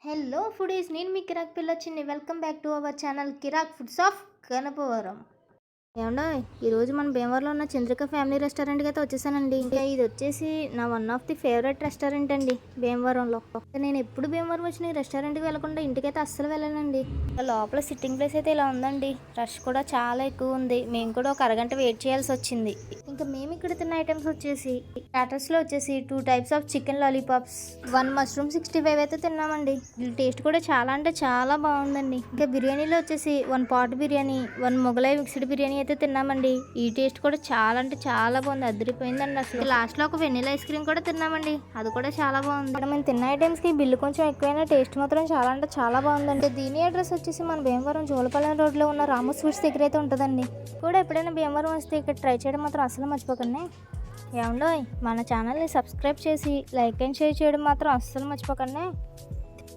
Hello foodies, నేను మీ కిరాక్ పిల్లొచ్చింది. Welcome back to our channel Kirak foods of Ganapavaram. ఏమండో ఈరోజు మన భీమవరంలో ఉన్న చంద్రిక ఫ్యామిలీ రెస్టారెంట్కి అయితే వచ్చేసానండి. ఇంకా ఇది వచ్చేసి నా one of the favourite restaurant అండి భీమవరంలో. నేను ఎప్పుడు భీమవరం వచ్చిన ఈ రెస్టారెంట్కి వెళ్ళకుండా ఇంటికైతే అస్సలు వెళ్ళానండి. లోపల సిట్టింగ్ ప్లేస్ అయితే ఇలా ఉందండి. రష్ కూడా చాలా ఎక్కువ ఉంది. మేము కూడా ఒక అరగంట వెయిట్ చేయాల్సి వచ్చింది. ఇంకా మేము ఇక్కడ తిన్న ఐటమ్స్ వచ్చేసి స్టార్టర్స్లో వచ్చేసి 2 types of chicken lollipops, 1 mushroom 65 అయితే తిన్నామండి. టేస్ట్ కూడా చాలా అంటే చాలా బాగుందండి. ఇంకా బిర్యానీలో వచ్చేసి 1 pot బిర్యానీ, 1 మొగలై మిక్స్డ్ బిర్యానీ అయితే తిన్నామండి. ఈ టేస్ట్ కూడా చాలా అంటే చాలా బాగుంది, అదిరిపోయిందండి. అసలు లాస్ట్లో ఒక వెనిలా ఐస్ క్రీమ్ కూడా తిన్నామండి, అది కూడా చాలా బాగుంది. ఇక్కడ మేము తిన్న ఐటమ్స్కి బిల్లు కొంచెం ఎక్కువైనా టేస్ట్ మాత్రం చాలా అంటే చాలా బాగుందండి. దీని అడ్రస్ వచ్చేసి మన భీమవరం జోలపాలెం రోడ్లో ఉన్న రాము స్వీట్స్ దగ్గర అయితే ఉంటుందండి. కూడా ఎప్పుడైనా భీమవరం వస్తే ఇక్కడ ట్రై చేయడం మాత్రం అసలు మర్చిపోకండి. ఏమండోయ్, మన ఛానల్ని సబ్స్క్రైబ్ చేసి లైక్ అండ్ షేర్ చేయడం మాత్రం అస్సలు మర్చిపోకండి.